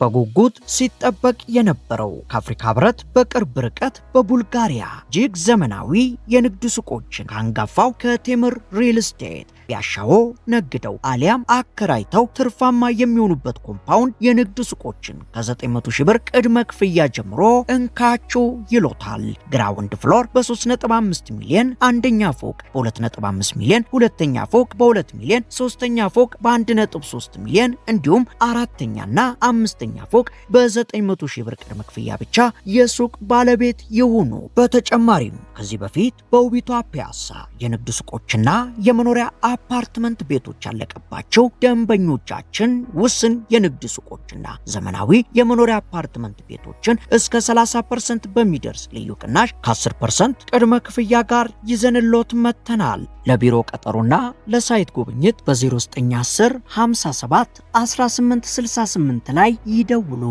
በጉጉት ሲጠበቅ የነበረው ከአፍሪካ ህብረት በቅርብ ርቀት በቡልጋሪያ እጅግ ዘመናዊ የንግድ ሱቆችን ካንጋፋው ከቴምር ሪል ስቴት ቢያሻዎ ነግደው አሊያም አከራይተው ትርፋማ የሚሆኑበት ኮምፓውንድ የንግድ ሱቆችን ከ900 ሺህ ብር ቅድመ ክፍያ ጀምሮ እንካችሁ ይሎታል። ግራውንድ ፍሎር በ3.5 ሚሊዮን፣ አንደኛ ፎቅ በ2.5 ሚሊዮን፣ ሁለተኛ ፎቅ በ2 ሚሊዮን፣ ሶስተኛ ፎቅ በ1.3 ሚሊዮን እንዲሁም አራተኛና አምስተኛ ፎቅ በ900 ሺህ ብር ቅድመ ክፍያ ብቻ የሱቅ ባለቤት ይሁኑ። በተጨማሪም ከዚህ በፊት በውቢቷ ፒያሳ የንግድ ሱቆችና የመኖሪያ አፓርትመንት ቤቶች ያለቀባቸው ደንበኞቻችን ውስን የንግድ ሱቆችና ዘመናዊ የመኖሪያ አፓርትመንት ቤቶችን እስከ 30% በሚደርስ ልዩ ቅናሽ ከ10% ቅድመ ክፍያ ጋር ይዘንሎት መተናል። ለቢሮ ቀጠሮና ለሳይት ጉብኝት በ0910 57 1868 ላይ ይደውሉ።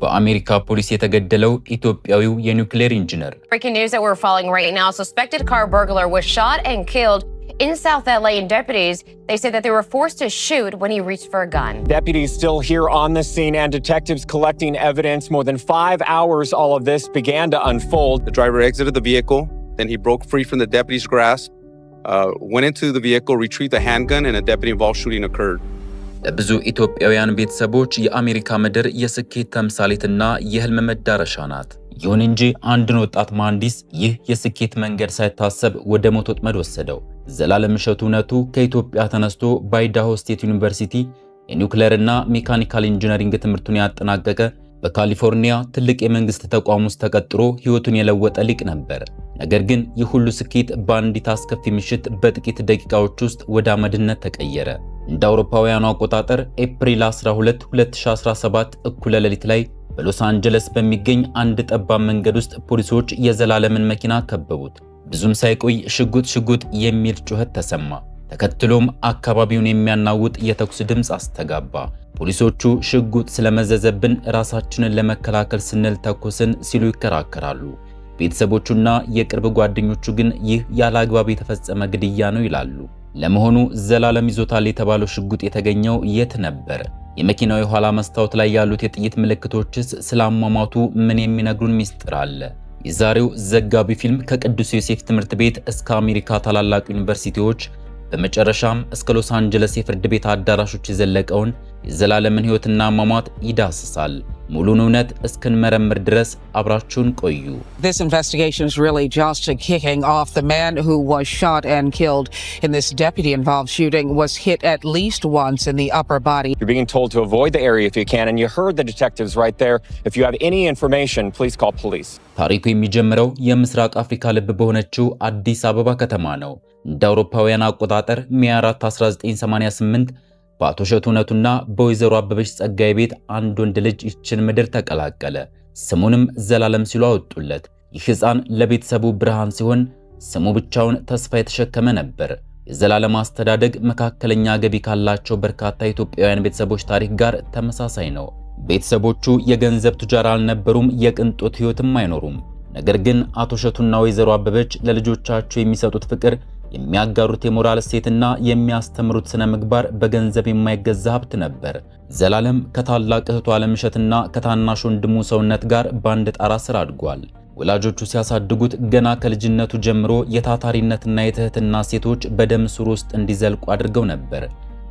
በአሜሪካ ፖሊስ የተገደለው ኢትዮጵያዊው የኒውክሌር ኢንጂነር። Breaking news that we're following right now. Suspected car burglar was shot and killed in South LA, and deputies, they said that they were forced to shoot when he reached for a gun. Deputies still here on the scene and detectives collecting evidence. More than 5 hours all of this began to unfold. The driver exited the vehicle, then he broke free from the deputy's grasp, went into the vehicle, retrieved the handgun, and a deputy-involved shooting occurred. ለብዙ ኢትዮጵያውያን ቤተሰቦች የአሜሪካ ምድር የስኬት ተምሳሌትና የህልም መዳረሻ ናት። ይሁን እንጂ አንድን ወጣት መሐንዲስ ይህ የስኬት መንገድ ሳይታሰብ ወደ ሞት ወጥመድ ወሰደው። ዘላለም እሸቱ እውነቱ ከኢትዮጵያ ተነስቶ በአይዳሆ ስቴት ዩኒቨርሲቲ የኒውክሌርና ሜካኒካል ኢንጂነሪንግ ትምህርቱን ያጠናቀቀ በካሊፎርኒያ ትልቅ የመንግስት ተቋም ውስጥ ተቀጥሮ ህይወቱን የለወጠ ሊቅ ነበር። ነገር ግን ይህ ሁሉ ስኬት በአንዲት አስከፊ ምሽት በጥቂት ደቂቃዎች ውስጥ ወደ አመድነት ተቀየረ። እንደ አውሮፓውያኑ አቆጣጠር ኤፕሪል 12 2017 እኩለ ሌሊት ላይ በሎስ አንጀለስ በሚገኝ አንድ ጠባብ መንገድ ውስጥ ፖሊሶች የዘላለምን መኪና ከበቡት። ብዙም ሳይቆይ ሽጉጥ የሚል ጩኸት ተሰማ። ተከትሎም አካባቢውን የሚያናውጥ የተኩስ ድምፅ አስተጋባ። ፖሊሶቹ ሽጉጥ ስለመዘዘብን ራሳችንን ለመከላከል ስንል ተኮስን ሲሉ ይከራከራሉ። ቤተሰቦቹና የቅርብ ጓደኞቹ ግን ይህ ያለ አግባብ የተፈጸመ ግድያ ነው ይላሉ። ለመሆኑ ዘላለም ይዞታል የተባለው ሽጉጥ የተገኘው የት ነበር? የመኪናው የኋላ መስታወት ላይ ያሉት የጥይት ምልክቶችስ ስላሟሟቱ ምን የሚነግሩን ሚስጥር አለ? የዛሬው ዘጋቢ ፊልም ከቅዱስ ዮሴፍ ትምህርት ቤት እስከ አሜሪካ ታላላቅ ዩኒቨርሲቲዎች በመጨረሻም እስከ ሎስ አንጀለስ የፍርድ ቤት አዳራሾች የዘለቀውን የዘላለምን ሕይወትና አሟሟት ይዳስሳል። ሙሉን እውነት እስክንመረምር ድረስ አብራችሁን ቆዩ። This investigation is really just kicking off. The man who was shot and killed in this deputy-involved shooting was hit at least once in the upper body. You're being told to avoid the area if you can, and you heard the detectives right there. If you have any information, please call police. ታሪኩ የሚጀምረው የምስራቅ አፍሪካ ልብ በሆነችው አዲስ አበባ ከተማ ነው። እንደ አውሮፓውያን አቆጣጠር ሚያዝያ 4 1988 በአቶ እሸቱ እውነቱና በወይዘሮ አበበች ጸጋዬ ቤት አንድ ወንድ ልጅ ይችን ምድር ተቀላቀለ። ስሙንም ዘላለም ሲሉ አወጡለት። ይህ ሕፃን ለቤተሰቡ ብርሃን ሲሆን ስሙ ብቻውን ተስፋ የተሸከመ ነበር። የዘላለም አስተዳደግ መካከለኛ ገቢ ካላቸው በርካታ ኢትዮጵያውያን ቤተሰቦች ታሪክ ጋር ተመሳሳይ ነው። ቤተሰቦቹ የገንዘብ ቱጃር አልነበሩም፣ የቅንጦት ሕይወትም አይኖሩም። ነገር ግን አቶ እሸቱና ወይዘሮ አበበች ለልጆቻቸው የሚሰጡት ፍቅር፣ የሚያጋሩት የሞራል እሴትና የሚያስተምሩት ስነ ምግባር በገንዘብ የማይገዛ ሀብት ነበር። ዘላለም ከታላቅ እህቱ አለምሸትና ከታናሽ ወንድሙ ሰውነት ጋር በአንድ ጣራ ስር አድጓል። ወላጆቹ ሲያሳድጉት ገና ከልጅነቱ ጀምሮ የታታሪነትና የትህትና እሴቶች በደም ስሩ ውስጥ እንዲዘልቁ አድርገው ነበር።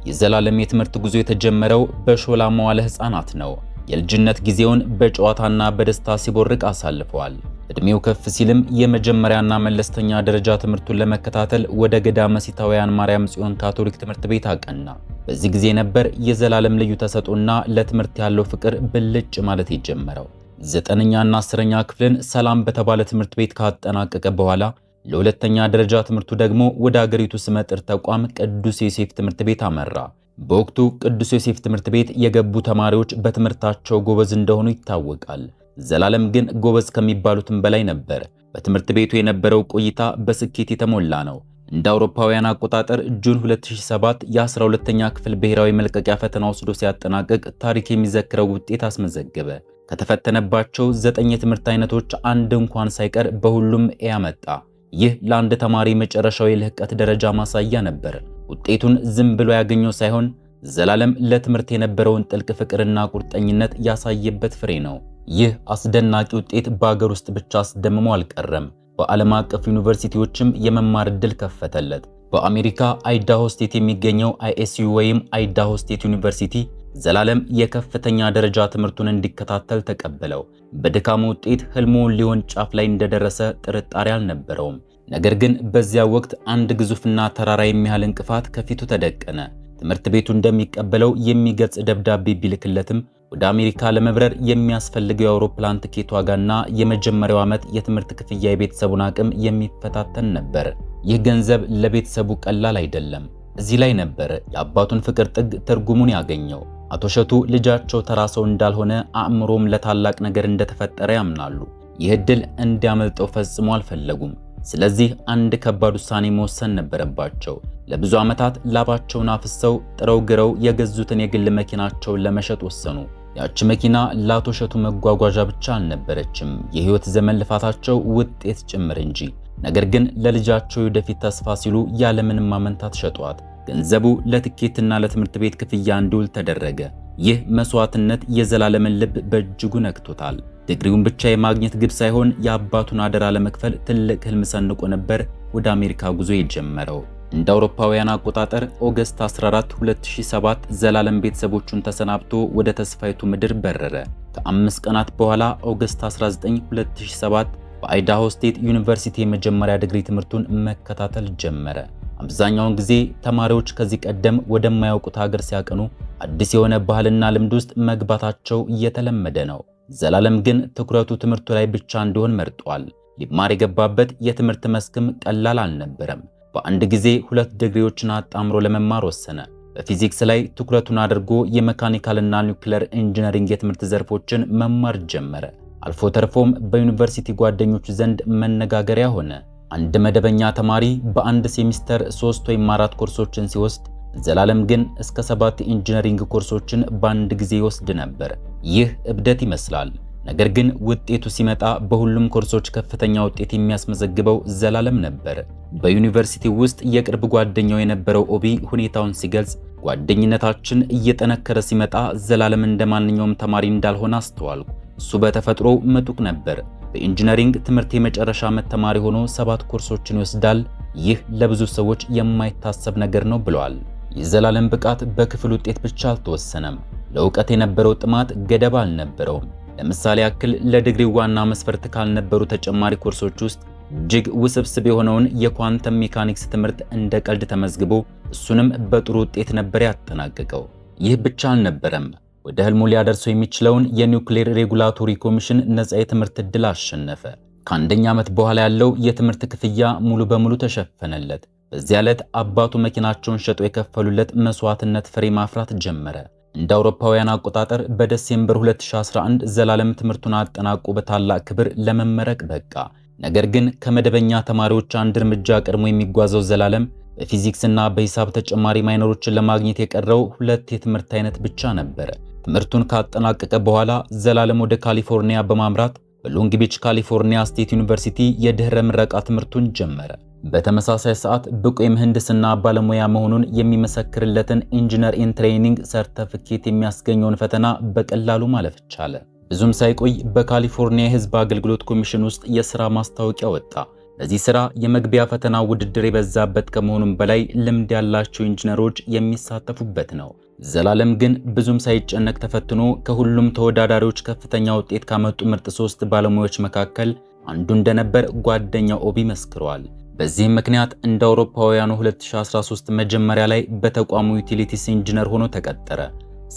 የዘላለም የትምህርት ጉዞ የተጀመረው በሾላ መዋለ ሕፃናት ነው። የልጅነት ጊዜውን በጨዋታና በደስታ ሲቦርቅ አሳልፈዋል። እድሜው ከፍ ሲልም የመጀመሪያና መለስተኛ ደረጃ ትምህርቱን ለመከታተል ወደ ገዳመ ሲታውያን ማርያም ጽዮን ካቶሊክ ትምህርት ቤት አቀና። በዚህ ጊዜ ነበር የዘላለም ልዩ ተሰጥኦና ለትምህርት ያለው ፍቅር ብልጭ ማለት የጀመረው። 9ኛና 10ኛ ክፍልን ሰላም በተባለ ትምህርት ቤት ካጠናቀቀ በኋላ ለሁለተኛ ደረጃ ትምህርቱ ደግሞ ወደ አገሪቱ ስመጥር ተቋም ቅዱስ ዮሴፍ ትምህርት ቤት አመራ። በወቅቱ ቅዱስ ዮሴፍ ትምህርት ቤት የገቡ ተማሪዎች በትምህርታቸው ጎበዝ እንደሆኑ ይታወቃል። ዘላለም ግን ጎበዝ ከሚባሉትም በላይ ነበር። በትምህርት ቤቱ የነበረው ቆይታ በስኬት የተሞላ ነው። እንደ አውሮፓውያን አቆጣጠር ጁን 2007 የ12ኛ ክፍል ብሔራዊ መልቀቂያ ፈተና ወስዶ ሲያጠናቅቅ ታሪክ የሚዘክረው ውጤት አስመዘገበ። ከተፈተነባቸው 9 የትምህርት አይነቶች አንድ እንኳን ሳይቀር በሁሉም ኤ ያመጣ። ይህ ለአንድ ተማሪ መጨረሻው የልህቀት ደረጃ ማሳያ ነበር። ውጤቱን ዝም ብሎ ያገኘው ሳይሆን ዘላለም ለትምህርት የነበረውን ጥልቅ ፍቅርና ቁርጠኝነት ያሳየበት ፍሬ ነው። ይህ አስደናቂ ውጤት በአገር ውስጥ ብቻ አስደምሞ አልቀረም። በዓለም አቀፍ ዩኒቨርሲቲዎችም የመማር ዕድል ከፈተለት። በአሜሪካ አይዳሆ ስቴት የሚገኘው ISU ወይም አይዳሆ ስቴት ዩኒቨርሲቲ ዘላለም የከፍተኛ ደረጃ ትምህርቱን እንዲከታተል ተቀበለው። በድካሙ ውጤት ህልሙን ሊሆን ጫፍ ላይ እንደደረሰ ጥርጣሬ አልነበረውም። ነገር ግን በዚያ ወቅት አንድ ግዙፍና ተራራ የሚያህል እንቅፋት ከፊቱ ተደቀነ። ትምህርት ቤቱ እንደሚቀበለው የሚገልጽ ደብዳቤ ቢልክለትም ወደ አሜሪካ ለመብረር የሚያስፈልገው የአውሮፕላን ትኬት ዋጋና የመጀመሪያው ዓመት የትምህርት ክፍያ የቤተሰቡን አቅም የሚፈታተን ነበር። ይህ ገንዘብ ለቤተሰቡ ቀላል አይደለም። እዚህ ላይ ነበር የአባቱን ፍቅር ጥግ ትርጉሙን ያገኘው። አቶ እሸቱ ልጃቸው ተራ ሰው እንዳልሆነ አእምሮም ለታላቅ ነገር እንደተፈጠረ ያምናሉ። ይህ ዕድል እንዲያመልጠው ፈጽሞ አልፈለጉም። ስለዚህ አንድ ከባድ ውሳኔ መወሰን ነበረባቸው። ለብዙ ዓመታት ላባቸውን አፍሰው ጥረው ግረው የገዙትን የግል መኪናቸውን ለመሸጥ ወሰኑ። ያቺ መኪና ለአቶ እሸቱ መጓጓዣ ብቻ አልነበረችም፣ የህይወት ዘመን ልፋታቸው ውጤት ጭምር እንጂ። ነገር ግን ለልጃቸው የወደፊት ተስፋ ሲሉ ያለምንም ማመንታት ሸጧት። ገንዘቡ ለትኬትና ለትምህርት ቤት ክፍያ እንዲውል ተደረገ። ይህ መስዋዕትነት የዘላለምን ልብ በእጅጉ ነክቶታል። ዲግሪውን ብቻ የማግኘት ግብ ሳይሆን የአባቱን አደራ ለመክፈል ትልቅ ህልም ሰንቆ ነበር ወደ አሜሪካ ጉዞ የጀመረው። እንደ አውሮፓውያን አቆጣጠር ኦገስት 14 2007 ዘላለም ቤተሰቦቹን ተሰናብቶ ወደ ተስፋይቱ ምድር በረረ። ከ5 ቀናት በኋላ ኦገስት 19 2007 በአይዳሆ ስቴት ዩኒቨርሲቲ የመጀመሪያ ዲግሪ ትምህርቱን መከታተል ጀመረ። አብዛኛውን ጊዜ ተማሪዎች ከዚህ ቀደም ወደማያውቁት ሀገር ሲያቀኑ አዲስ የሆነ ባህልና ልምድ ውስጥ መግባታቸው እየተለመደ ነው። ዘላለም ግን ትኩረቱ ትምህርቱ ላይ ብቻ እንዲሆን መርጧል። ሊማር የገባበት የትምህርት መስክም ቀላል አልነበረም። በአንድ ጊዜ 2 ዲግሪዎችን አጣምሮ ለመማር ወሰነ። በፊዚክስ ላይ ትኩረቱን አድርጎ የሜካኒካልና ኒውክሌር ኢንጂነሪንግ የትምህርት ዘርፎችን መማር ጀመረ። አልፎ ተርፎም በዩኒቨርሲቲ ጓደኞቹ ዘንድ መነጋገሪያ ሆነ። አንድ መደበኛ ተማሪ በአንድ ሴሚስተር 3 ወይም 4 ኮርሶችን ሲወስድ ዘላለም ግን እስከ 7 ኢንጂነሪንግ ኮርሶችን በአንድ ጊዜ ይወስድ ነበር። ይህ እብደት ይመስላል። ነገር ግን ውጤቱ ሲመጣ በሁሉም ኮርሶች ከፍተኛ ውጤት የሚያስመዘግበው ዘላለም ነበር። በዩኒቨርሲቲ ውስጥ የቅርብ ጓደኛው የነበረው ኦቢ ሁኔታውን ሲገልጽ ጓደኝነታችን እየጠነከረ ሲመጣ ዘላለም እንደማንኛውም ተማሪ እንዳልሆነ አስተዋልኩ። እሱ በተፈጥሮ ምጡቅ ነበር። በኢንጂነሪንግ ትምህርት የመጨረሻ ዓመት ተማሪ ሆኖ 7 ኮርሶችን ይወስዳል። ይህ ለብዙ ሰዎች የማይታሰብ ነገር ነው ብለዋል። የዘላለም ብቃት በክፍል ውጤት ብቻ አልተወሰነም። ለእውቀት የነበረው ጥማት ገደብ አልነበረውም። ለምሳሌ ያክል ለዲግሪው ዋና መስፈርት ካልነበሩ ተጨማሪ ኮርሶች ውስጥ እጅግ ውስብስብ የሆነውን የኳንተም ሜካኒክስ ትምህርት እንደ ቀልድ ተመዝግቦ እሱንም በጥሩ ውጤት ነበር ያጠናቀቀው። ይህ ብቻ አልነበረም። ወደ ህልሙ ሊያደርሰው የሚችለውን የኒውክሌር ሬጉላቶሪ ኮሚሽን ነፃ የትምህርት ዕድል አሸነፈ። ከአንደኛ ዓመት በኋላ ያለው የትምህርት ክፍያ ሙሉ በሙሉ ተሸፈነለት። በዚያ ዕለት አባቱ መኪናቸውን ሸጦ የከፈሉለት መስዋዕትነት ፍሬ ማፍራት ጀመረ። እንደ አውሮፓውያን አቆጣጠር በዲሴምበር 2011 ዘላለም ትምህርቱን አጠናቆ በታላቅ ክብር ለመመረቅ በቃ። ነገር ግን ከመደበኛ ተማሪዎች አንድ እርምጃ ቀድሞ የሚጓዘው ዘላለም በፊዚክስና በሂሳብ ተጨማሪ ማይነሮችን ለማግኘት የቀረው 2 የትምህርት አይነት ብቻ ነበር። ትምህርቱን ካጠናቀቀ በኋላ ዘላለም ወደ ካሊፎርኒያ በማምራት በሎንግ ቢች ካሊፎርኒያ ስቴት ዩኒቨርሲቲ የድህረ ምረቃ ትምህርቱን ጀመረ። በተመሳሳይ ሰዓት ብቁ የምህንድስና ባለሙያ መሆኑን የሚመሰክርለትን ኢንጂነር ኢን ትሬኒንግ ሰርተፊኬት የሚያስገኘውን ፈተና በቀላሉ ማለፍ ቻለ። ብዙም ሳይቆይ በካሊፎርኒያ የህዝብ አገልግሎት ኮሚሽን ውስጥ የሥራ ማስታወቂያ ወጣ። በዚህ ሥራ የመግቢያ ፈተና ውድድር የበዛበት ከመሆኑም በላይ ልምድ ያላቸው ኢንጂነሮች የሚሳተፉበት ነው። ዘላለም ግን ብዙም ሳይጨነቅ ተፈትኖ ከሁሉም ተወዳዳሪዎች ከፍተኛ ውጤት ካመጡ ምርጥ 3 ባለሙያዎች መካከል አንዱ እንደነበር ጓደኛው ኦቢ መስክሯል። በዚህም ምክንያት እንደ አውሮፓውያኑ 2013 መጀመሪያ ላይ በተቋሙ ዩቲሊቲስ ኢንጂነር ሆኖ ተቀጠረ።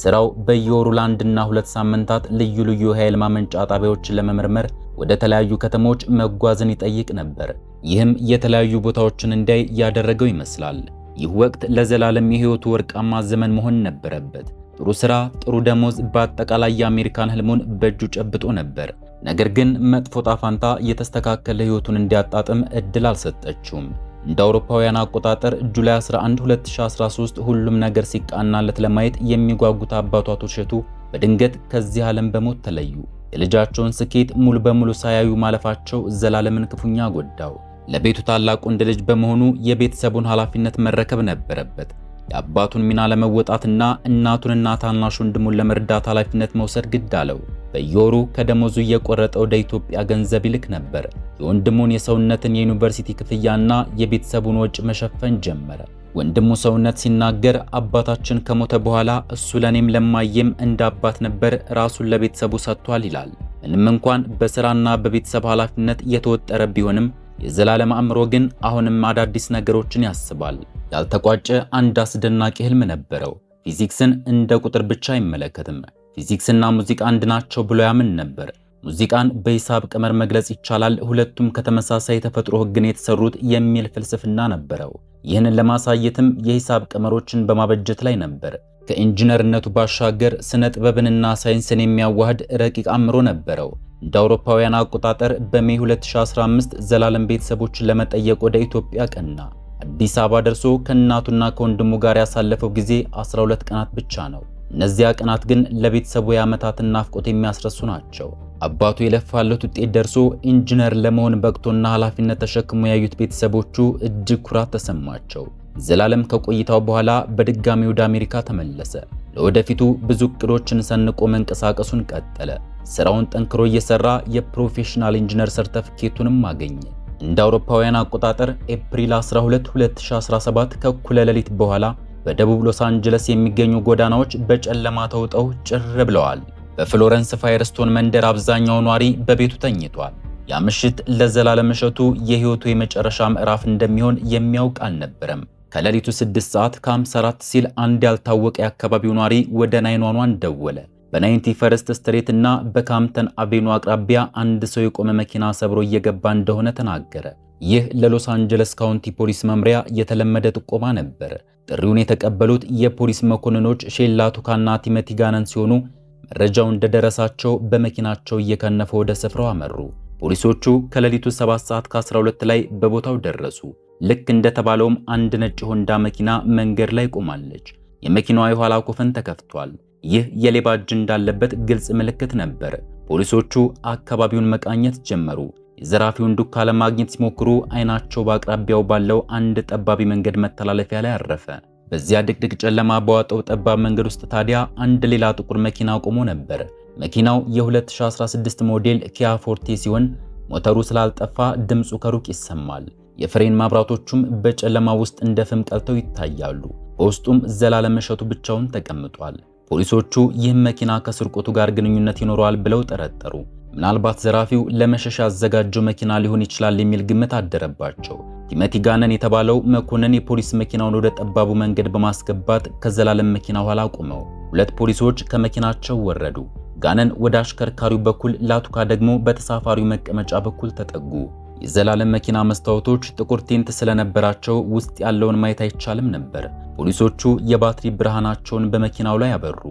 ስራው በየወሩ ለአንድና 2 ሳምንታት ልዩ ልዩ ኃይል ማመንጫ ጣቢያዎችን ለመመርመር ወደ ተለያዩ ከተሞች መጓዝን ይጠይቅ ነበር። ይህም የተለያዩ ቦታዎችን እንዲያይ ያደረገው ይመስላል። ይህ ወቅት ለዘላለም የህይወቱ ወርቃማ ዘመን መሆን ነበረበት። ጥሩ ስራ፣ ጥሩ ደሞዝ፣ በአጠቃላይ የአሜሪካን ህልሙን በእጁ ጨብጦ ነበር። ነገር ግን መጥፎ ጣፋንታ የተስተካከለ ህይወቱን እንዲያጣጥም እድል አልሰጠችውም። እንደ አውሮፓውያን አቆጣጠር ጁላይ 11 2013 ሁሉም ነገር ሲቃናለት ለማየት የሚጓጉት አባቱ አቶ እሸቱ በድንገት ከዚህ ዓለም በሞት ተለዩ። የልጃቸውን ስኬት ሙሉ በሙሉ ሳያዩ ማለፋቸው ዘላለምን ክፉኛ ጎዳው። ለቤቱ ታላቅ ወንድ ልጅ በመሆኑ የቤተሰቡን ኃላፊነት መረከብ ነበረበት። የአባቱን ሚና ለመወጣትና እናቱንና ታናሽ ወንድሙን ለመርዳት ኃላፊነት መውሰድ ግድ አለው። በየወሩ ከደሞዙ እየቆረጠ ወደ ኢትዮጵያ ገንዘብ ይልክ ነበር። የወንድሙን የሰውነትን የዩኒቨርሲቲ ክፍያና የቤተሰቡን ወጪ መሸፈን ጀመረ። ወንድሙ ሰውነት ሲናገር አባታችን ከሞተ በኋላ እሱ ለኔም ለማየም እንደ አባት ነበር፣ ራሱን ለቤተሰቡ ሰጥቷል ይላል። ምንም እንኳን በስራና በቤተሰብ ኃላፊነት የተወጠረ ቢሆንም የዘላለም አእምሮ ግን አሁንም አዳዲስ ነገሮችን ያስባል። ያልተቋጨ አንድ አስደናቂ ህልም ነበረው። ፊዚክስን እንደ ቁጥር ብቻ አይመለከትም። ፊዚክስና ሙዚቃ አንድ ናቸው ብሎ ያምን ነበር። ሙዚቃን በሂሳብ ቀመር መግለጽ ይቻላል፣ ሁለቱም ከተመሳሳይ የተፈጥሮ ህግን የተሰሩት የሚል ፍልስፍና ነበረው። ይህንን ለማሳየትም የሂሳብ ቀመሮችን በማበጀት ላይ ነበር። ከኢንጂነርነቱ ባሻገር ስነ ጥበብንና ሳይንስን የሚያዋህድ ረቂቅ አእምሮ ነበረው። እንደ አውሮፓውያን አቆጣጠር በሜይ 2015 ዘላለም ቤተሰቦችን ለመጠየቅ ወደ ኢትዮጵያ ቀና። አዲስ አበባ ደርሶ ከእናቱና ከወንድሙ ጋር ያሳለፈው ጊዜ 12 ቀናት ብቻ ነው። እነዚያ ቀናት ግን ለቤተሰቡ የዓመታትን ናፍቆት የሚያስረሱ ናቸው። አባቱ የለፋለት ውጤት ደርሶ ኢንጂነር ለመሆን በቅቶና ኃላፊነት ተሸክሞ ያዩት ቤተሰቦቹ እጅግ ኩራት ተሰማቸው። ዘላለም ከቆይታው በኋላ በድጋሚ ወደ አሜሪካ ተመለሰ። ለወደፊቱ ብዙ እቅዶችን ሰንቆ መንቀሳቀሱን ቀጠለ። ስራውን ጠንክሮ እየሰራ የፕሮፌሽናል ኢንጂነር ሰርተፊኬቱንም አገኘ። እንደ አውሮፓውያን አቆጣጠር ኤፕሪል 12 2017 ከእኩለ ሌሊት በኋላ በደቡብ ሎስ አንጀለስ የሚገኙ ጎዳናዎች በጨለማ ተውጠው ጭር ብለዋል። በፍሎረንስ ፋየርስቶን መንደር አብዛኛው ኗሪ በቤቱ ተኝቷል። ያ ምሽት ለዘላለም እሸቱ የህይወቱ የመጨረሻ ምዕራፍ እንደሚሆን የሚያውቅ አልነበረም። ከሌሊቱ 6 ሰዓት ከ54 ሲል አንድ ያልታወቀ የአካባቢው ኗሪ ወደ 911 ደወለ። በ91 ስትሬት እና በካምፕተን አቬኑ አቅራቢያ አንድ ሰው የቆመ መኪና ሰብሮ እየገባ እንደሆነ ተናገረ። ይህ ለሎስ አንጀለስ ካውንቲ ፖሊስ መምሪያ የተለመደ ጥቆማ ነበር። ጥሪውን የተቀበሉት የፖሊስ መኮንኖች ሼላ ቱካና ቲሞቲ ጋነን ሲሆኑ መረጃው እንደደረሳቸው በመኪናቸው እየከነፈ ወደ ስፍራው አመሩ። ፖሊሶቹ ከሌሊቱ 7 ሰዓት ከ12 ላይ በቦታው ደረሱ። ልክ እንደተባለውም አንድ ነጭ ሆንዳ መኪና መንገድ ላይ ቆማለች። የመኪናዋ የኋላ ኮፈን ተከፍቷል። ይህ የሌባ እጅ እንዳለበት ግልጽ ምልክት ነበር። ፖሊሶቹ አካባቢውን መቃኘት ጀመሩ። የዘራፊውን ዱካ ለማግኘት ሲሞክሩ አይናቸው በአቅራቢያው ባለው አንድ ጠባቢ መንገድ መተላለፊያ ላይ አረፈ። በዚያ ድቅድቅ ጨለማ በዋጠው ጠባብ መንገድ ውስጥ ታዲያ አንድ ሌላ ጥቁር መኪና ቆሞ ነበር። መኪናው የ2016 ሞዴል ኪያ ፎርቴ ሲሆን ሞተሩ ስላልጠፋ ድምፁ ከሩቅ ይሰማል። የፍሬን ማብራቶቹም በጨለማ ውስጥ እንደ ፍም ቀልተው ይታያሉ። በውስጡም ዘላለም እሸቱ ብቻውን ተቀምጧል። ፖሊሶቹ ይህም መኪና ከስርቆቱ ጋር ግንኙነት ይኖረዋል ብለው ጠረጠሩ። ምናልባት ዘራፊው ለመሸሻ ያዘጋጀው መኪና ሊሆን ይችላል የሚል ግምት አደረባቸው። ቲሞቲ ጋነን የተባለው መኮንን የፖሊስ መኪናውን ወደ ጠባቡ መንገድ በማስገባት ከዘላለም መኪና ኋላ ቆመው፣ ሁለት ፖሊሶች ከመኪናቸው ወረዱ። ጋነን ወደ አሽከርካሪው በኩል፣ ላቱካ ደግሞ በተሳፋሪው መቀመጫ በኩል ተጠጉ። የዘላለም መኪና መስታወቶች ጥቁር ቲንት ስለነበራቸው ውስጥ ያለውን ማየት አይቻልም ነበር። ፖሊሶቹ የባትሪ ብርሃናቸውን በመኪናው ላይ አበሩ።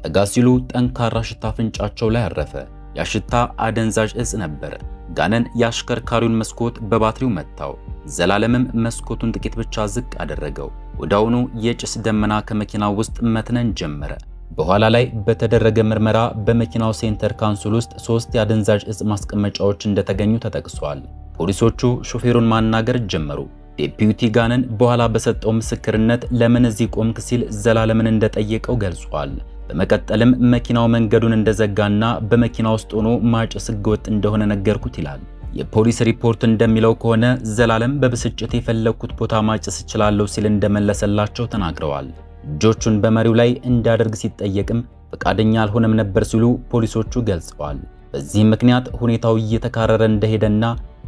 ጠጋ ሲሉ ጠንካራ ሽታ አፍንጫቸው ላይ አረፈ። ያ ሽታ አደንዛዥ እጽ ነበር። ጋነን የአሽከርካሪውን መስኮት በባትሪው መታው። ዘላለምም መስኮቱን ጥቂት ብቻ ዝቅ አደረገው። ወዲያውኑ የጭስ ደመና ከመኪናው ውስጥ መትነን ጀመረ። በኋላ ላይ በተደረገ ምርመራ በመኪናው ሴንተር ካንሱል ውስጥ 3 የአደንዛዥ እጽ ማስቀመጫዎች እንደተገኙ ተጠቅሷል። ፖሊሶቹ ሾፌሩን ማናገር ጀመሩ። ዴፒዩቲ ጋነን በኋላ በሰጠው ምስክርነት ለምን እዚህ ቆምክ ሲል ዘላለምን እንደጠየቀው ገልጿል። በመቀጠልም መኪናው መንገዱን እንደዘጋና በመኪና ውስጥ ሆኖ ማጨስ ህገወጥ እንደሆነ ነገርኩት ይላል። የፖሊስ ሪፖርት እንደሚለው ከሆነ ዘላለም በብስጭት የፈለኩት ቦታ ማጨስ እችላለሁ ሲል እንደመለሰላቸው ተናግረዋል። እጆቹን በመሪው ላይ እንዳደርግ ሲጠየቅም ፈቃደኛ አልሆነም ነበር ሲሉ ፖሊሶቹ ገልጸዋል። በዚህም ምክንያት ሁኔታው እየተካረረ እንደሄደና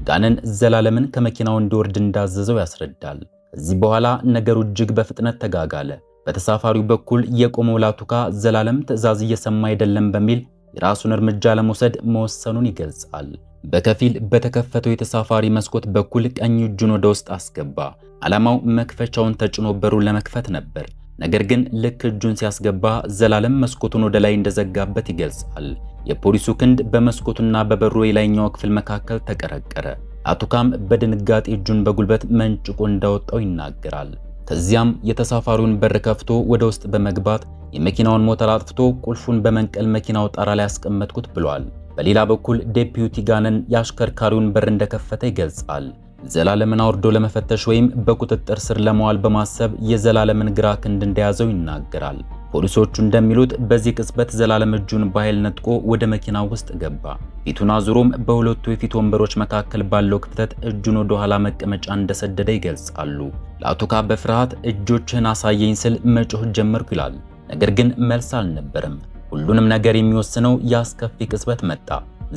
ጋነን ዘላለምን ከመኪናው እንዲወርድ እንዳዘዘው ያስረዳል። ከዚህ በኋላ ነገሩ እጅግ በፍጥነት ተጋጋለ። በተሳፋሪው በኩል የቆመው ላቱካ ዘላለም ትዕዛዝ እየሰማ አይደለም በሚል የራሱን እርምጃ ለመውሰድ መወሰኑን ይገልጻል። በከፊል በተከፈተው የተሳፋሪ መስኮት በኩል ቀኝ እጁን ወደ ውስጥ አስገባ። ዓላማው መክፈቻውን ተጭኖ በሩን ለመክፈት ነበር። ነገር ግን ልክ እጁን ሲያስገባ ዘላለም መስኮቱን ወደ ላይ እንደዘጋበት ይገልጻል። የፖሊሱ ክንድ በመስኮቱና በበሩ የላይኛው ክፍል መካከል ተቀረቀረ። ላቱካም በድንጋጤ እጁን በጉልበት መንጭቆ እንዳወጣው ይናገራል። ከዚያም የተሳፋሪውን በር ከፍቶ ወደ ውስጥ በመግባት የመኪናውን ሞተር አጥፍቶ ቁልፉን በመንቀል መኪናው ጣራ ላይ ያስቀመጥኩት ብሏል። በሌላ በኩል ዴፒዩቲ ጋነን የአሽከርካሪውን በር እንደከፈተ ይገልጻል። ዘላለምን አውርዶ ለመፈተሽ ወይም በቁጥጥር ስር ለመዋል በማሰብ የዘላለምን ግራ ክንድ እንደያዘው ይናገራል። ፖሊሶቹ እንደሚሉት በዚህ ቅጽበት ዘላለም እጁን በኃይል ነጥቆ ወደ መኪናው ውስጥ ገባ። ፊቱን አዙሮም በሁለቱ የፊት ወንበሮች መካከል ባለው ክፍተት እጁን ወደ ኋላ መቀመጫ እንደሰደደ ይገልጻሉ። ላቱካ በፍርሃት እጆችህን አሳየኝ ስል መጮህ ጀመርኩ ይላል። ነገር ግን መልስ አልነበረም። ሁሉንም ነገር የሚወስነው የአስከፊ ቅጽበት መጣ።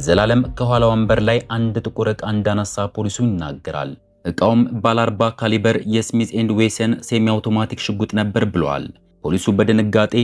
ዘላለም ከኋላ ወንበር ላይ አንድ ጥቁር ዕቃ እንዳነሳ ፖሊሱ ይናገራል። ዕቃውም ባለ 40 ካሊበር የስሚዝ ኤንድ ዌሰን ሴሚ አውቶማቲክ ሽጉጥ ነበር ብለዋል። ፖሊሱ በድንጋጤ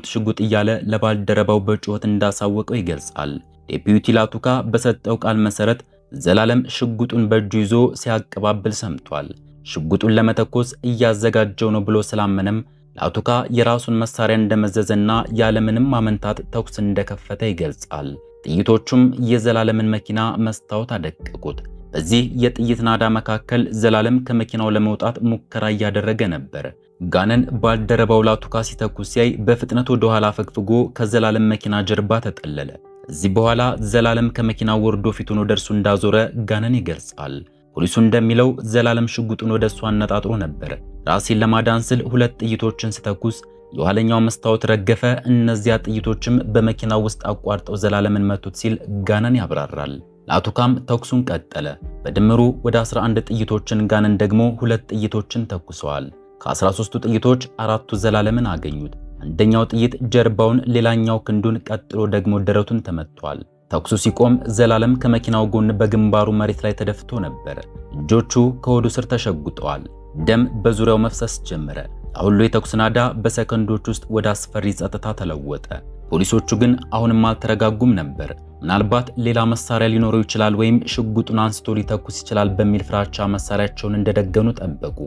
ሽጉጥ እያለ ለባልደረባው በጩኸት እንዳሳወቀው ይገልጻል። ዴፒዩቲ ላቱካ በሰጠው ቃል መሰረት ዘላለም ሽጉጡን በእጁ ይዞ ሲያቀባብል ሰምቷል። ሽጉጡን ለመተኮስ እያዘጋጀው ነው ብሎ ስላመነም ላቱካ የራሱን መሳሪያ እንደመዘዘና ያለምንም ማመንታት ተኩስ እንደከፈተ ይገልጻል። ጥይቶቹም የዘላለምን መኪና መስታወት አደቀቁት። በዚህ የጥይት ናዳ መካከል ዘላለም ከመኪናው ለመውጣት ሙከራ እያደረገ ነበር። ጋነን ባልደረባው ላቱካ ሲተኩስ ሲያይ በፍጥነት ወደ ኋላ ፈግፍጎ ከዘላለም መኪና ጀርባ ተጠለለ። እዚህ በኋላ ዘላለም ከመኪናው ወርዶ ፊቱን ወደ እርሱ እንዳዞረ ጋነን ይገልጻል። ፖሊሱ እንደሚለው ዘላለም ሽጉጡን ወደ እሱ አነጣጥሮ ነበር። ራሴን ለማዳን ስል 2 ጥይቶችን ስተኩስ የኋለኛው መስታወት ረገፈ። እነዚያ ጥይቶችም በመኪናው ውስጥ አቋርጠው ዘላለምን መቱት ሲል ጋነን ያብራራል። ላቱካም ተኩሱን ቀጠለ። በድምሩ ወደ 11 ጥይቶችን ጋነን ደግሞ 2 ጥይቶችን ተኩሰዋል። ከ13ቱ ጥይቶች 4ቱ ዘላለምን አገኙት። አንደኛው ጥይት ጀርባውን፣ ሌላኛው ክንዱን፣ ቀጥሎ ደግሞ ደረቱን ተመቷል። ተኩሱ ሲቆም ዘላለም ከመኪናው ጎን በግንባሩ መሬት ላይ ተደፍቶ ነበር። እጆቹ ከሆዱ ስር ተሸጉጠዋል። ደም በዙሪያው መፍሰስ ጀመረ። ሁሉ የተኩስ ናዳ በሰከንዶች ውስጥ ወደ አስፈሪ ጸጥታ ተለወጠ። ፖሊሶቹ ግን አሁንም አልተረጋጉም ነበር። ምናልባት ሌላ መሳሪያ ሊኖረው ይችላል ወይም ሽጉጡን አንስቶ ሊተኩስ ይችላል በሚል ፍራቻ መሳሪያቸውን እንደደገኑ ጠበቁ።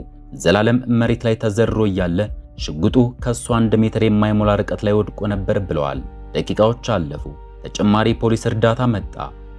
ዘላለም መሬት ላይ ተዘርሮ እያለ ሽጉጡ ከሱ 1 ሜትር የማይሞላ ርቀት ላይ ወድቆ ነበር ብለዋል። ደቂቃዎች አለፉ። ተጨማሪ ፖሊስ እርዳታ መጣ።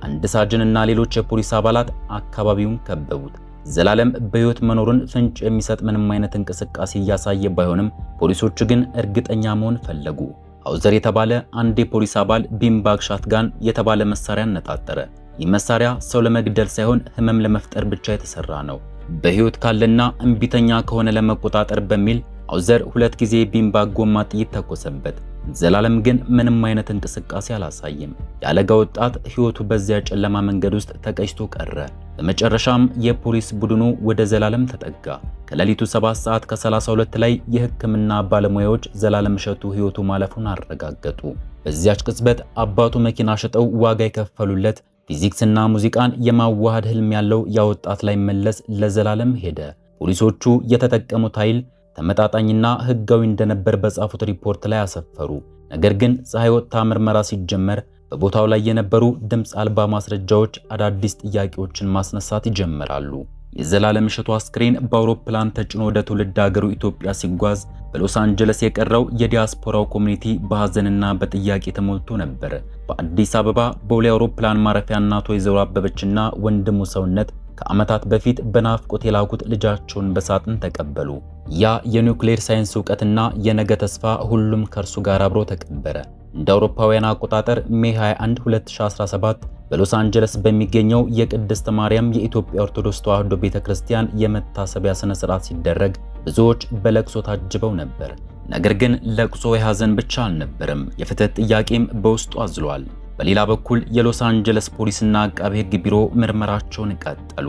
አንድ ሳጅንና ሌሎች የፖሊስ አባላት አካባቢውን ከበቡት። ዘላለም በሕይወት መኖሩን ፍንጭ የሚሰጥ ምንም አይነት እንቅስቃሴ እያሳየ ባይሆንም ፖሊሶቹ ግን እርግጠኛ መሆን ፈለጉ። አውዘር የተባለ አንድ የፖሊስ አባል ቢምባግ ሻትጋን የተባለ መሳሪያ አነጣጠረ። ይህ መሳሪያ ሰው ለመግደል ሳይሆን ህመም ለመፍጠር ብቻ የተሰራ ነው። በሕይወት ካለና እምቢተኛ ከሆነ ለመቆጣጠር በሚል አውዘር 2 ጊዜ ቢምባግ ጎማ ጥይት ተኮሰበት። ዘላለም ግን ምንም አይነት እንቅስቃሴ አላሳየም። ያለጋ ወጣት ሕይወቱ በዚያ ጨለማ መንገድ ውስጥ ተቀጭቶ ቀረ። በመጨረሻም የፖሊስ ቡድኑ ወደ ዘላለም ተጠጋ። ከሌሊቱ 7 ሰዓት ከ32 ላይ የሕክምና ባለሙያዎች ዘላለም እሸቱ ሕይወቱ ማለፉን አረጋገጡ። በዚያች ቅጽበት አባቱ መኪና ሸጠው ዋጋ የከፈሉለት ፊዚክስና ሙዚቃን የማዋሃድ ህልም ያለው ያ ወጣት ላይ መለስ ለዘላለም ሄደ። ፖሊሶቹ የተጠቀሙት ኃይል ተመጣጣኝና ህጋዊ እንደነበር በጻፉት ሪፖርት ላይ አሰፈሩ። ነገር ግን ፀሐይ ወጥታ ምርመራ ሲጀመር በቦታው ላይ የነበሩ ድምፅ አልባ ማስረጃዎች አዳዲስ ጥያቄዎችን ማስነሳት ይጀምራሉ። የዘላለም እሸቱ አስክሬን በአውሮፕላን ተጭኖ ወደ ትውልድ ሀገሩ ኢትዮጵያ ሲጓዝ በሎስ አንጀለስ የቀረው የዲያስፖራው ኮሚኒቲ በሐዘንና በጥያቄ ተሞልቶ ነበር። በአዲስ አበባ ቦሌ አውሮፕላን ማረፊያ እናት ወይዘሮ አበበችና ወንድሙ ሰውነት ከዓመታት በፊት በናፍቆት የላኩት ልጃቸውን በሳጥን ተቀበሉ። ያ የኒውክሌር ሳይንስ ዕውቀትና የነገ ተስፋ ሁሉም ከእርሱ ጋር አብሮ ተቀበረ። እንደ አውሮፓውያን አቆጣጠር ሜይ 21 2017 በሎስ አንጀለስ በሚገኘው የቅድስት ማርያም የኢትዮጵያ ኦርቶዶክስ ተዋሕዶ ቤተክርስቲያን የመታሰቢያ ስነ ስርዓት ሲደረግ ብዙዎች በለቅሶ ታጅበው ነበር። ነገር ግን ለቅሶ የሐዘን ብቻ አልነበረም፣ የፍትህ ጥያቄም በውስጡ አዝሏል። በሌላ በኩል የሎስ አንጀለስ ፖሊስና አቃቤ ሕግ ቢሮ ምርመራቸውን ቀጠሉ።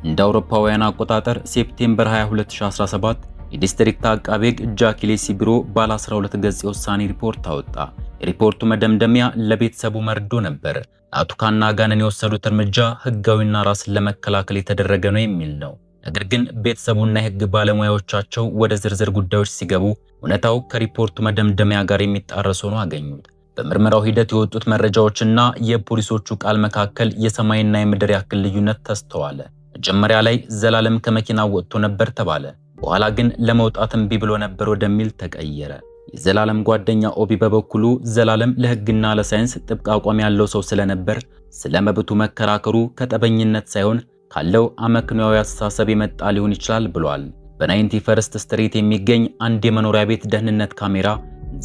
እንደ አውሮፓውያን አቆጣጠር ሴፕቴምበር 22 2017 የዲስትሪክት አቃቤ ሕግ ጃክ ሌሲ ቢሮ ባለ 12 ገጽ የውሳኔ ሪፖርት አወጣ። የሪፖርቱ መደምደሚያ ለቤተሰቡ መርዶ ነበር። ላቱካና ጋነን የወሰዱት እርምጃ ህጋዊና ራስን ለመከላከል የተደረገ ነው የሚል ነው። ነገር ግን ቤተሰቡና የህግ ባለሙያዎቻቸው ወደ ዝርዝር ጉዳዮች ሲገቡ እውነታው ከሪፖርቱ መደምደሚያ ጋር የሚጣረስ ሆኖ አገኙት። በምርመራው ሂደት የወጡት መረጃዎችና የፖሊሶቹ ቃል መካከል የሰማይና የምድር ያክል ልዩነት ተስተዋለ። መጀመሪያ ላይ ዘላለም ከመኪናው ወጥቶ ነበር ተባለ። በኋላ ግን ለመውጣት እምቢ ብሎ ነበር ወደሚል ተቀየረ። የዘላለም ጓደኛ ኦቢ በበኩሉ ዘላለም ለህግና ለሳይንስ ጥብቅ አቋም ያለው ሰው ስለነበር ስለ መብቱ መከራከሩ ከጠበኝነት ሳይሆን ካለው አመክንዮአዊ አስተሳሰብ የመጣ ሊሆን ይችላል ብሏል። በ91 ስትሪት የሚገኝ አንድ የመኖሪያ ቤት ደህንነት ካሜራ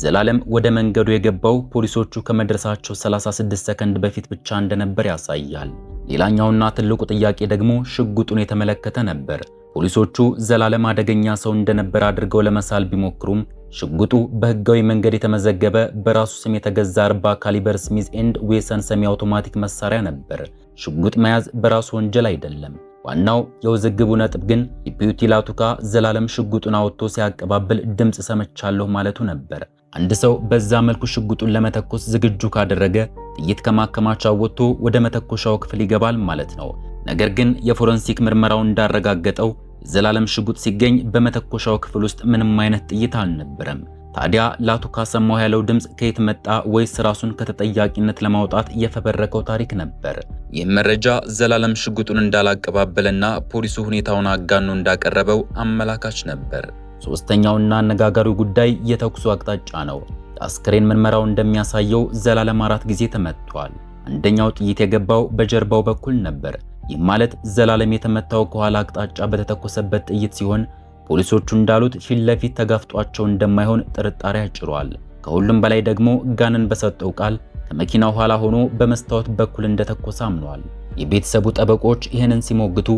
ዘላለም ወደ መንገዱ የገባው ፖሊሶቹ ከመድረሳቸው 36 ሰከንድ በፊት ብቻ እንደነበር ያሳያል። ሌላኛውና ትልቁ ጥያቄ ደግሞ ሽጉጡን የተመለከተ ነበር። ፖሊሶቹ ዘላለም አደገኛ ሰው እንደነበር አድርገው ለመሳል ቢሞክሩም ሽጉጡ በህጋዊ መንገድ የተመዘገበ በራሱ ስም የተገዛ 40 ካሊበር ስሚዝ ኤንድ ዌሰን ሰሚ አውቶማቲክ መሳሪያ ነበር። ሽጉጥ መያዝ በራሱ ወንጀል አይደለም። ዋናው የውዝግቡ ነጥብ ግን ዲፒዩቲ ላቱካ ዘላለም ሽጉጡን አውጥቶ ሲያቀባብል ድምጽ ሰምቻለሁ ማለቱ ነበር። አንድ ሰው በዛ መልኩ ሽጉጡን ለመተኮስ ዝግጁ ካደረገ ጥይት ከማከማቻው ወጥቶ ወደ መተኮሻው ክፍል ይገባል ማለት ነው። ነገር ግን የፎረንሲክ ምርመራው እንዳረጋገጠው ዘላለም ሽጉጥ ሲገኝ በመተኮሻው ክፍል ውስጥ ምንም አይነት ጥይት አልነበረም። ታዲያ ላቱካ ሰማሁ ያለው ድምጽ ከየት መጣ? ወይስ ራሱን ከተጠያቂነት ለማውጣት የፈበረከው ታሪክ ነበር? ይህ መረጃ ዘላለም ሽጉጡን እንዳላቀባበለና ፖሊሱ ሁኔታውን አጋኖ እንዳቀረበው አመላካች ነበር። ሶስተኛውና አነጋጋሪው ጉዳይ የተኩሱ አቅጣጫ ነው። የአስክሬን ምርመራው እንደሚያሳየው ዘላለም 4 ጊዜ ተመቷል። አንደኛው ጥይት የገባው በጀርባው በኩል ነበር። ይህ ማለት ዘላለም የተመታው ከኋላ አቅጣጫ በተተኮሰበት ጥይት ሲሆን ፖሊሶቹ እንዳሉት ፊት ለፊት ተጋፍጧቸው እንደማይሆን ጥርጣሬ አጭሯል። ከሁሉም በላይ ደግሞ ጋንን በሰጠው ቃል ከመኪናው ኋላ ሆኖ በመስታወት በኩል እንደተኮሰ አምኗል። የቤተሰቡ ጠበቆች ይህንን ሲሞግቱ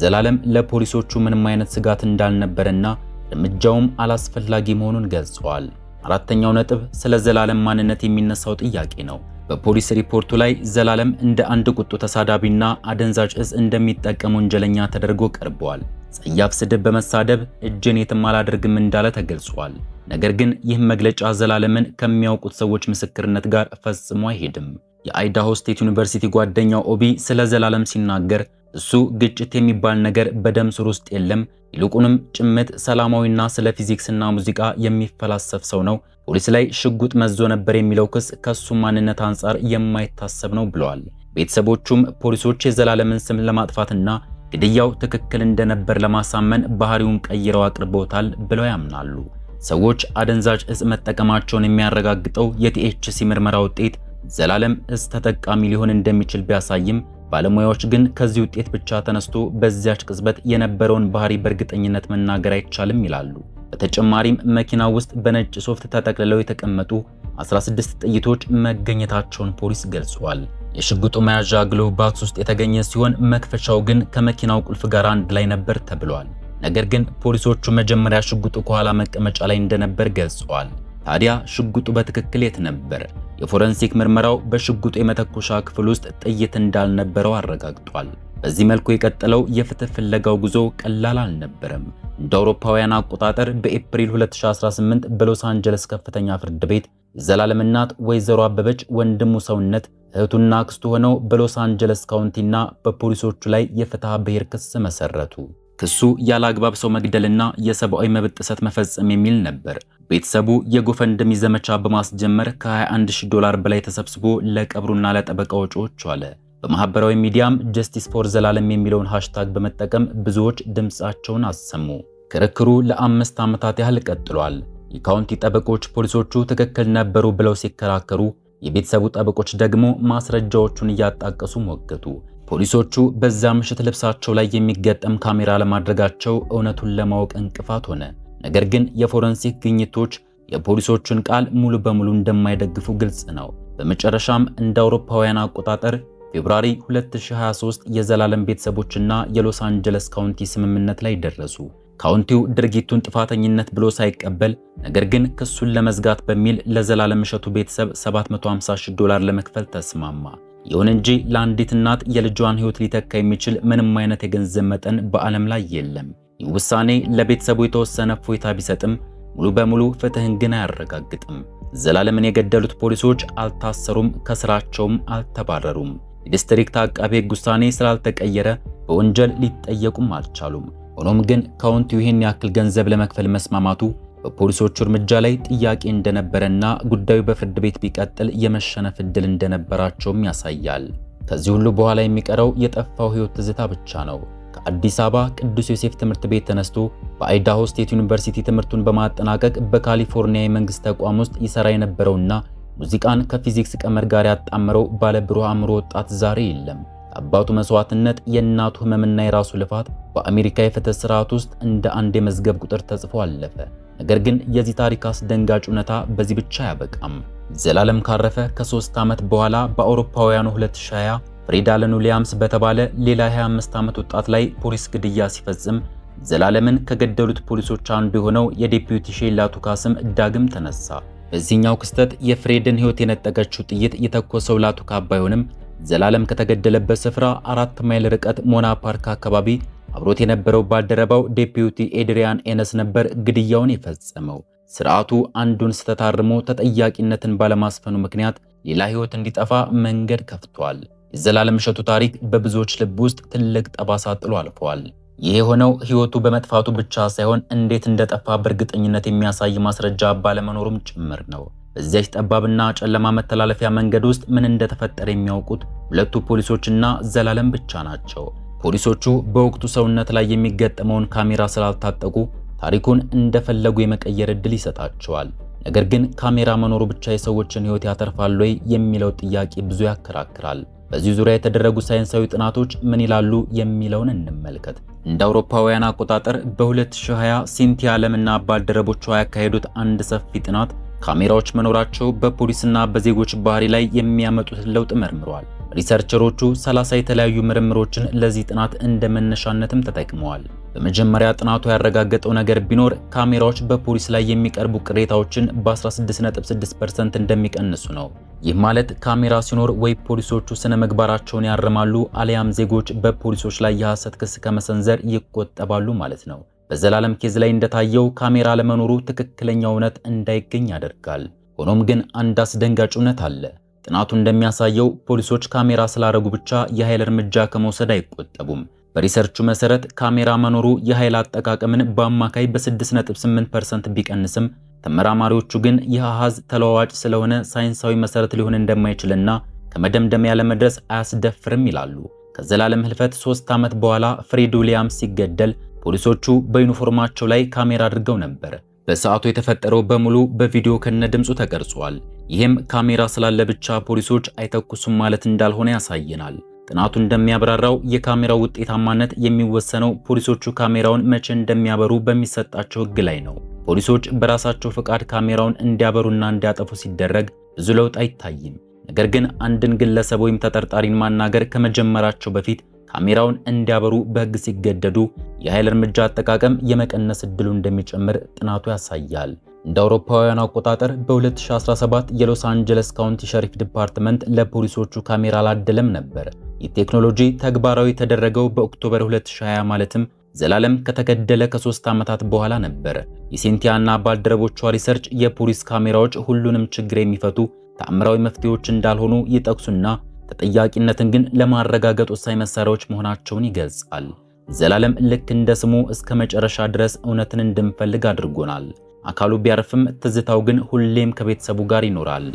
ዘላለም ለፖሊሶቹ ምንም አይነት ስጋት እንዳልነበረና እርምጃውም አላስፈላጊ መሆኑን ገልጸዋል። አራተኛው ነጥብ ስለ ዘላለም ማንነት የሚነሳው ጥያቄ ነው። በፖሊስ ሪፖርቱ ላይ ዘላለም እንደ አንድ ቁጡ ተሳዳቢና አደንዛዥ እጽ እንደሚጠቀም ወንጀለኛ ተደርጎ ቀርቧል። ጸያፍ ስድብ በመሳደብ እጄን የትም አላደርግም እንዳለ ተገልጿል። ነገር ግን ይህ መግለጫ ዘላለምን ከሚያውቁት ሰዎች ምስክርነት ጋር ፈጽሞ አይሄድም። የአይዳሆ ስቴት ዩኒቨርሲቲ ጓደኛው ኦቢ ስለ ዘላለም ሲናገር እሱ ግጭት የሚባል ነገር በደም ስር ውስጥ የለም፣ ይልቁንም ጭምት ሰላማዊና ስለ ፊዚክስና ሙዚቃ የሚፈላሰፍ ሰው ነው። ፖሊስ ላይ ሽጉጥ መዞ ነበር የሚለው ክስ ከሱ ማንነት አንጻር የማይታሰብ ነው ብለዋል። ቤተሰቦቹም ፖሊሶች የዘላለምን ስም ለማጥፋትና ግድያው ትክክል እንደነበር ለማሳመን ባህሪውን ቀይረው አቅርበውታል ብለው ያምናሉ። ሰዎች አደንዛዥ እጽ መጠቀማቸውን የሚያረጋግጠው የቲኤችሲ ምርመራ ውጤት ዘላለም እጽ ተጠቃሚ ሊሆን እንደሚችል ቢያሳይም ባለሙያዎች ግን ከዚህ ውጤት ብቻ ተነስቶ በዚያች ቅጽበት የነበረውን ባህሪ በእርግጠኝነት መናገር አይቻልም ይላሉ። በተጨማሪም መኪናው ውስጥ በነጭ ሶፍት ተጠቅልለው የተቀመጡ 16 ጥይቶች መገኘታቸውን ፖሊስ ገልጿል። የሽጉጡ መያዣ ግሎቭ ባክስ ውስጥ የተገኘ ሲሆን መክፈቻው ግን ከመኪናው ቁልፍ ጋር አንድ ላይ ነበር ተብሏል። ነገር ግን ፖሊሶቹ መጀመሪያ ሽጉጡ ከኋላ መቀመጫ ላይ እንደነበር ገልጸዋል። ታዲያ ሽጉጡ በትክክል የት ነበር? የፎረንሲክ ምርመራው በሽጉጡ የመተኮሻ ክፍል ውስጥ ጥይት እንዳልነበረው አረጋግጧል። በዚህ መልኩ የቀጠለው የፍትህ ፍለጋው ጉዞ ቀላል አልነበረም። እንደ አውሮፓውያን አቆጣጠር በኤፕሪል 2018 በሎስ አንጀለስ ከፍተኛ ፍርድ ቤት የዘላለም እናት ወይዘሮ አበበች ወንድሙ ሰውነት እህቱና አክስቱ ሆነው በሎስ አንጀለስ ካውንቲና በፖሊሶቹ ላይ የፍትሐ ብሔር ክስ መሰረቱ። ክሱ ያለ አግባብ ሰው መግደልና የሰብአዊ መብት ጥሰት መፈጸም የሚል ነበር። ቤተሰቡ የጎፈንድሚ ዘመቻ በማስጀመር $21,000 በላይ ተሰብስቦ ለቀብሩና ለጠበቃ ወጪዎች ዋለ። በማህበራዊ ሚዲያም ጀስቲስ ፎር ዘላለም የሚለውን ሃሽታግ በመጠቀም ብዙዎች ድምጻቸውን አሰሙ። ክርክሩ ለ5 ዓመታት ያህል ቀጥሏል። የካውንቲ ጠበቆች ፖሊሶቹ ትክክል ነበሩ ብለው ሲከራከሩ፣ የቤተሰቡ ጠበቆች ደግሞ ማስረጃዎቹን እያጣቀሱ ሞገቱ። ፖሊሶቹ በዛ ምሽት ልብሳቸው ላይ የሚገጠም ካሜራ ለማድረጋቸው እውነቱን ለማወቅ እንቅፋት ሆነ። ነገር ግን የፎረንሲክ ግኝቶች የፖሊሶቹን ቃል ሙሉ በሙሉ እንደማይደግፉ ግልጽ ነው። በመጨረሻም እንደ አውሮፓውያን አቆጣጠር ፌብሩዋሪ 2023 የዘላለም ቤተሰቦችና የሎስ አንጀለስ ካውንቲ ስምምነት ላይ ደረሱ። ካውንቲው ድርጊቱን ጥፋተኝነት ብሎ ሳይቀበል ነገር ግን ክሱን ለመዝጋት በሚል ለዘላለም እሸቱ ቤተሰብ $750,000 ለመክፈል ተስማማ። ይሁን እንጂ ለአንዲት እናት የልጇን ሕይወት ሊተካ የሚችል ምንም አይነት የገንዘብ መጠን በዓለም ላይ የለም። ይህ ውሳኔ ለቤተሰቡ የተወሰነ እፎይታ ቢሰጥም ሙሉ በሙሉ ፍትህን ግን አያረጋግጥም። ዘላለምን የገደሉት ፖሊሶች አልታሰሩም፣ ከስራቸውም አልተባረሩም። የዲስትሪክት አቃቤ ሕግ ውሳኔ ስላልተቀየረ በወንጀል ሊጠየቁም አልቻሉም። ሆኖም ግን ካውንቲው ይህን ያክል ገንዘብ ለመክፈል መስማማቱ በፖሊሶቹ እርምጃ ላይ ጥያቄ እንደነበረና ጉዳዩ በፍርድ ቤት ቢቀጥል የመሸነፍ ዕድል እንደነበራቸውም ያሳያል። ከዚህ ሁሉ በኋላ የሚቀረው የጠፋው ሕይወት ትዝታ ብቻ ነው። ከአዲስ አበባ ቅዱስ ዮሴፍ ትምህርት ቤት ተነስቶ በአይዳሆ ስቴት ዩኒቨርሲቲ ትምህርቱን በማጠናቀቅ በካሊፎርኒያ የመንግስት ተቋም ውስጥ ይሰራ የነበረውና ሙዚቃን ከፊዚክስ ቀመር ጋር ያጣመረው ባለብሩህ አእምሮ ወጣት ዛሬ የለም። የአባቱ መስዋዕትነት፣ የእናቱ ህመምና የራሱ ልፋት በአሜሪካ የፍትህ ስርዓት ውስጥ እንደ አንድ የመዝገብ ቁጥር ተጽፎ አለፈ። ነገር ግን የዚህ ታሪክ አስደንጋጭ እውነታ በዚህ ብቻ አያበቃም። ዘላለም ካረፈ ከ3 ዓመት በኋላ በአውሮፓውያኑ 2020 ፍሬድ አለን ዊሊያምስ በተባለ ሌላ 25 ዓመት ወጣት ላይ ፖሊስ ግድያ ሲፈጽም ዘላለምን ከገደሉት ፖሊሶች አንዱ የሆነው የዴፒዩቲ ሼላ ቱካ ስም ዳግም ተነሳ። በዚህኛው ክስተት የፍሬድን ሕይወት የነጠቀችው ጥይት የተኮሰው ላቱካ ባይሆንም ዘላለም ከተገደለበት ስፍራ 4 ማይል ርቀት ሞና ፓርክ አካባቢ አብሮት የነበረው ባልደረባው ዴፒዩቲ ኤድሪያን ኤነስ ነበር ግድያውን የፈጸመው። ስርዓቱ አንዱን ስህተት አርሞ ተጠያቂነትን ባለማስፈኑ ምክንያት ሌላ ሕይወት እንዲጠፋ መንገድ ከፍቷል። የዘላለም እሸቱ ታሪክ በብዙዎች ልብ ውስጥ ትልቅ ጠባሳ ጥሎ አልፏል። ይህ የሆነው ሕይወቱ በመጥፋቱ ብቻ ሳይሆን እንዴት እንደጠፋ በእርግጠኝነት የሚያሳይ ማስረጃ ባለመኖሩም ጭምር ነው። በዚያች ጠባብና ጨለማ መተላለፊያ መንገድ ውስጥ ምን እንደተፈጠረ የሚያውቁት ሁለቱ ፖሊሶችና ዘላለም ብቻ ናቸው። ፖሊሶቹ በወቅቱ ሰውነት ላይ የሚገጠመውን ካሜራ ስላልታጠቁ ታሪኩን እንደፈለጉ የመቀየር ዕድል ይሰጣቸዋል። ነገር ግን ካሜራ መኖሩ ብቻ የሰዎችን ሕይወት ያተርፋል ወይ የሚለው ጥያቄ ብዙ ያከራክራል። በዚህ ዙሪያ የተደረጉ ሳይንሳዊ ጥናቶች ምን ይላሉ የሚለውን እንመልከት። እንደ አውሮፓውያን አቆጣጠር በ2020 ሲንቲያ አለምና ባልደረቦቿ ያካሄዱት አንድ ሰፊ ጥናት ካሜራዎች መኖራቸው በፖሊስና በዜጎች ባህሪ ላይ የሚያመጡትን ለውጥ መርምሯል። ሪሰርቸሮቹ 30 የተለያዩ ምርምሮችን ለዚህ ጥናት እንደ መነሻነትም ተጠቅመዋል። በመጀመሪያ ጥናቱ ያረጋገጠው ነገር ቢኖር ካሜራዎች በፖሊስ ላይ የሚቀርቡ ቅሬታዎችን በ16.6% እንደሚቀንሱ ነው። ይህ ማለት ካሜራ ሲኖር ወይ ፖሊሶቹ ስነ ምግባራቸውን ያርማሉ አሊያም ዜጎች በፖሊሶች ላይ የሐሰት ክስ ከመሰንዘር ይቆጠባሉ ማለት ነው። በዘላለም ኬዝ ላይ እንደታየው ካሜራ ለመኖሩ ትክክለኛው እውነት እንዳይገኝ ያደርጋል። ሆኖም ግን አንድ አስደንጋጭ እውነት አለ። ጥናቱ እንደሚያሳየው ፖሊሶች ካሜራ ስላረጉ ብቻ የኃይል እርምጃ ከመውሰድ አይቆጠቡም። በሪሰርቹ መሰረት ካሜራ መኖሩ የኃይል አጠቃቀምን በአማካይ በ6.8% ቢቀንስም ተመራማሪዎቹ ግን ይህ አሃዝ ተለዋዋጭ ስለሆነ ሳይንሳዊ መሰረት ሊሆን እንደማይችልና ከመደምደሚያ ለመድረስ አያስደፍርም ይላሉ። ከዘላለም ህልፈት 3 ዓመት በኋላ ፍሬድ ዊሊያምስ ሲገደል ፖሊሶቹ በዩኒፎርማቸው ላይ ካሜራ አድርገው ነበር። በሰዓቱ የተፈጠረው በሙሉ በቪዲዮ ከነ ድምፁ ተቀርጿል። ይህም ካሜራ ስላለ ብቻ ፖሊሶች አይተኩሱም ማለት እንዳልሆነ ያሳየናል። ጥናቱ እንደሚያብራራው የካሜራው ውጤታማነት የሚወሰነው ፖሊሶቹ ካሜራውን መቼ እንደሚያበሩ በሚሰጣቸው ሕግ ላይ ነው። ፖሊሶች በራሳቸው ፈቃድ ካሜራውን እንዲያበሩና እንዲያጠፉ ሲደረግ ብዙ ለውጥ አይታይም። ነገር ግን አንድን ግለሰብ ወይም ተጠርጣሪን ማናገር ከመጀመራቸው በፊት ካሜራውን እንዲያበሩ በሕግ ሲገደዱ የኃይል እርምጃ አጠቃቀም የመቀነስ ዕድሉ እንደሚጨምር ጥናቱ ያሳያል። እንደ አውሮፓውያን አቆጣጠር በ2017 የሎስ አንጀለስ ካውንቲ ሸሪፍ ዲፓርትመንት ለፖሊሶቹ ካሜራ አላደለም ነበር። ይህ ቴክኖሎጂ ተግባራዊ የተደረገው በኦክቶበር 2020 ማለትም ዘላለም ከተገደለ ከ3 ዓመታት በኋላ ነበር። የሲንቲያና ባልደረቦቿ ሪሰርች የፖሊስ ካሜራዎች ሁሉንም ችግር የሚፈቱ ተአምራዊ መፍትሄዎች እንዳልሆኑ ይጠቅሱና ተጠያቂነትን ግን ለማረጋገጥ ወሳኝ መሳሪያዎች መሆናቸውን ይገልጻል። ዘላለም ልክ እንደ ስሙ እስከ መጨረሻ ድረስ እውነትን እንድንፈልግ አድርጎናል። አካሉ ቢያርፍም ትዝታው ግን ሁሌም ከቤተሰቡ ጋር ይኖራል።